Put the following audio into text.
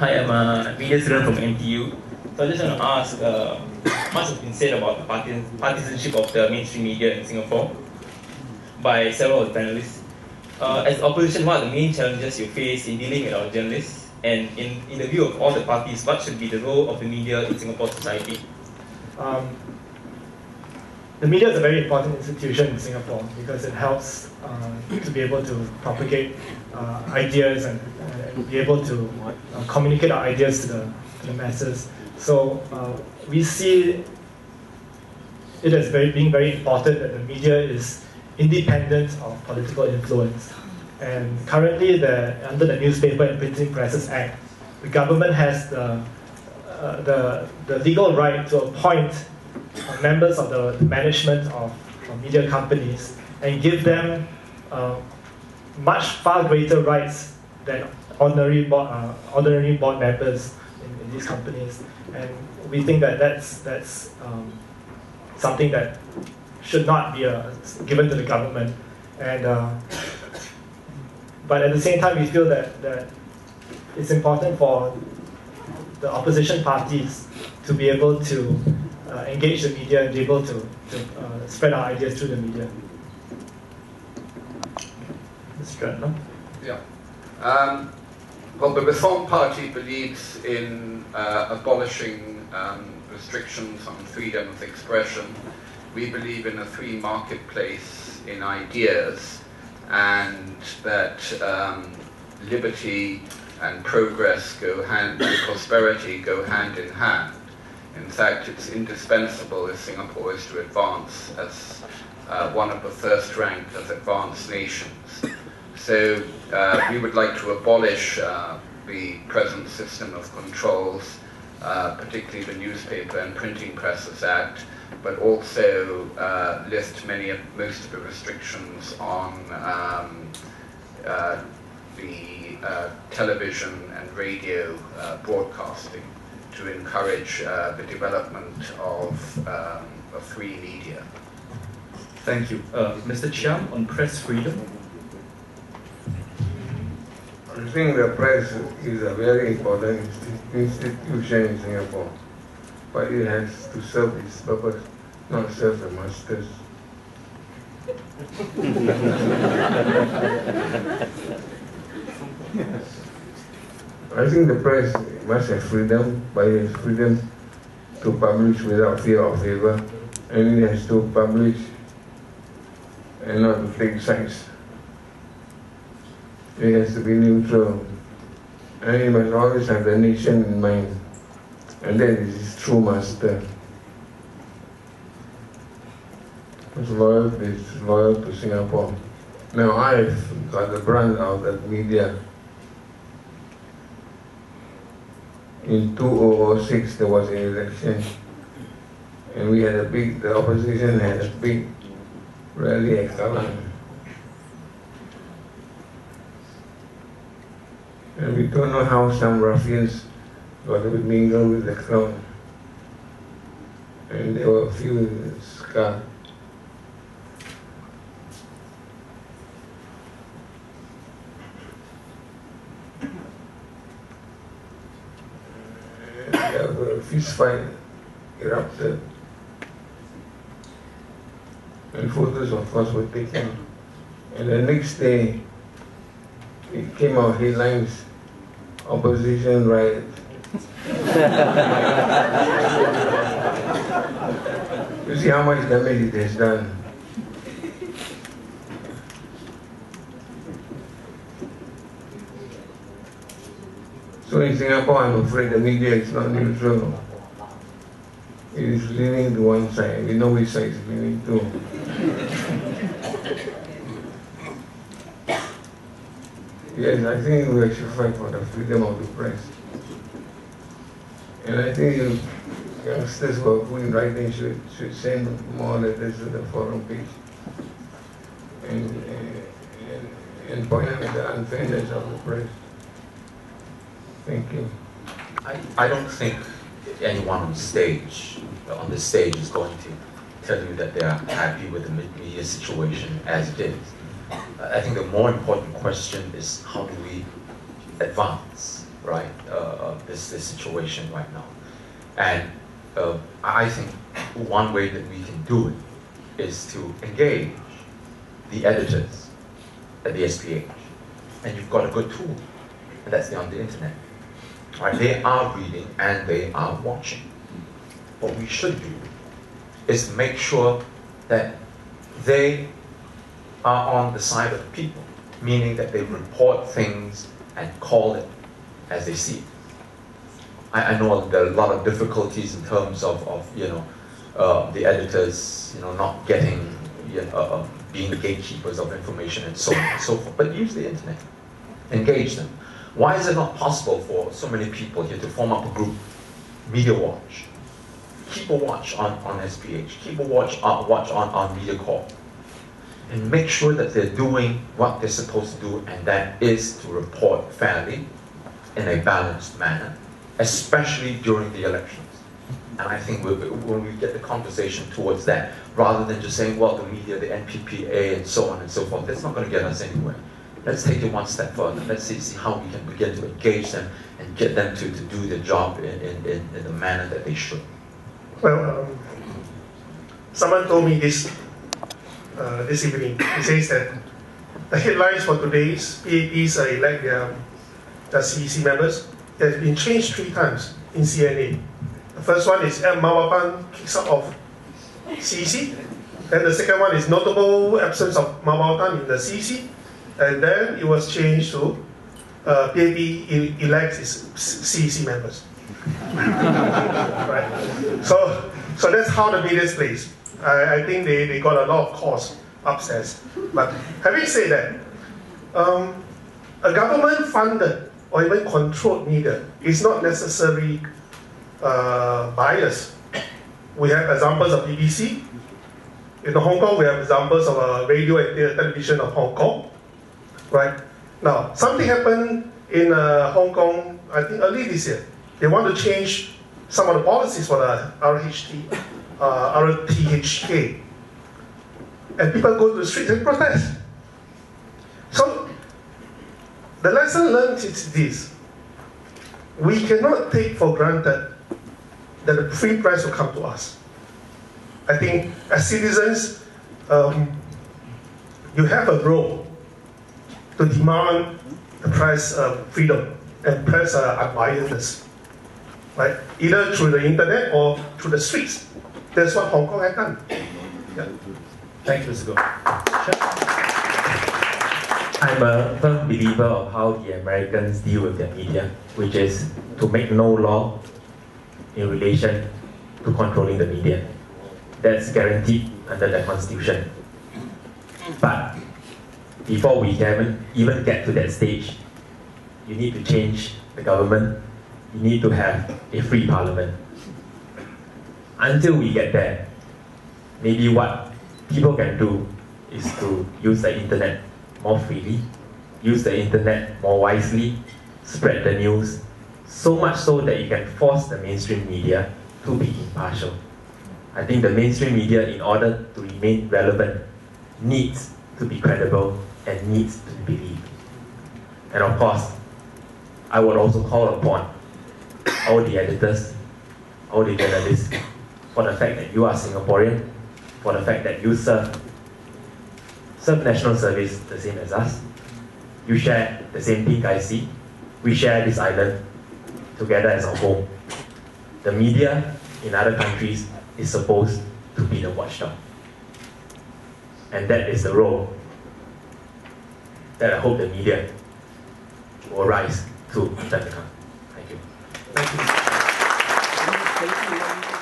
Hi, I'm a media student from NTU. So I just want to ask, much has been said about the partisanship of the mainstream media in Singapore by several of the panelists. As opposition, what are the main challenges you face in dealing with our journalists? And in the view of all the parties, what should be the role of the media in Singapore society? The media is a very important institution in Singapore because it helps to be able to propagate ideas and be able to communicate our ideas to the masses. So we see it as being very important that the media is independent of political influence. And currently, under the Newspaper and Printing Presses Act, the government has the legal right to appoint members of the management of media companies and give them far greater rights than ordinary board members in these companies. And we think that that's something that should not be given to the government. And but at the same time, we feel that it's important for the opposition parties to be able to engage the media and be able to spread our ideas through the media. Mr. Ratnam? Yeah. Well, the Reform Party believes in abolishing restrictions on freedom of expression. We believe in a free marketplace in ideas, and that liberty and progress prosperity go hand in hand. In fact, it's indispensable if Singapore is to advance as one of the first-ranked of advanced nations. So we would like to abolish the present system of controls, particularly the Newspaper and Printing Presses Act, but also lift most of the restrictions on the television and radio broadcasting to encourage the development of a free media. Thank you. Mr. Chiang, on press freedom. I think the press is a very important institution in Singapore, but it has to serve its purpose, not serve the masters. I think the press must have freedom, but it has freedom to publish without fear of favor, and it has to publish and not to take sides. It has to be neutral, and it must always have the nation in mind, and that is its true master. It's loyal to Singapore. Now I've got the brunt of the media. In 2006 there was an election, and we had the opposition had a big rally at Kallang. And we don't know how some ruffians got to mingle with the crowd. And there were a few scarred. A fist fight erupted, and photos of course were taken. And the next day, it came out headlines, opposition riot. You see how much damage it has done. So in Singapore, I'm afraid the media is not neutral. It is leaning to one side. We know which side it's leaning to. Yes, I think we should fight for the freedom of the press. And I think you youngsters who are putting writing should send more letters to the forum page and point out the unfairness of the press. Thank you. I don't think anyone on this stage is going to tell you that they are happy with the media situation as it is. I think the more important question is how do we advance right, this situation right now. And I think one way that we can do it is to engage the editors at the SPH. And you've got a good tool, and that's on the internet. Right? They are reading and they are watching. What we should do is make sure that they are on the side of the people, meaning that they report things and call it as they see it. I know there are a lot of difficulties in terms of the editors, not getting, being the gatekeepers of information and so on and so forth. But use the internet, engage them. Why is it not possible for so many people here to form up a group, Media Watch? Keep a watch on SPH, keep a watch on MediaCorp, and make sure that they're doing what they're supposed to do, and that is to report fairly in a balanced manner, especially during the elections. And I think when we get the conversation towards that, rather than just saying, well, the media, the NPPA, and so on and so forth, that's not going to get us anywhere. Let's take it one step further. Let's see how we can begin to engage them and get them to do their job in the manner that they should. Well, someone told me this evening. He says that the headlines for today's PAPs elect their CEC members have been changed 3 times in CNA. The first one is Mawapan kicks out of CEC. Then the second one is notable absence of Mawapan in the CEC. And then it was changed to PAP elects its CEC members. Right. So that's how the media plays. I think they got a lot of calls upstairs. But having said that, a government-funded or even controlled media is not necessarily biased. We have examples of BBC. In Hong Kong, we have examples of radio and television of Hong Kong. Right. Now, something happened in Hong Kong, I think early this year. They want to change some of the policies for the RTHK. And people go to the streets and protest. So, the lesson learned is this. We cannot take for granted that the free press will come to us. I think as citizens, you have a role to demand the press freedom and press unbiasedness, right? Either through the internet or through the streets. That's what Hong Kong has done. Yeah. Thank you, Mr. Goh. I'm a firm believer of how the Americans deal with their media, which is to make no law in relation to controlling the media. That's guaranteed under the Constitution. But before we can even get to that stage, you need to change the government. You need to have a free parliament. Until we get there, maybe what people can do is to use the internet more freely, use the internet more wisely, spread the news, so much so that you can force the mainstream media to be impartial. I think the mainstream media, in order to remain relevant, needs to be credible and needs to be believed. And of course, I would also call upon all the editors, all the journalists, for the fact that you are Singaporean, for the fact that you serve national service the same as us. You share the same pink IC. We share this island together as a home. The media in other countries is supposed to be the watchdog. And that is the role that I hope the media will rise to in time to come. Thank you. Thank you.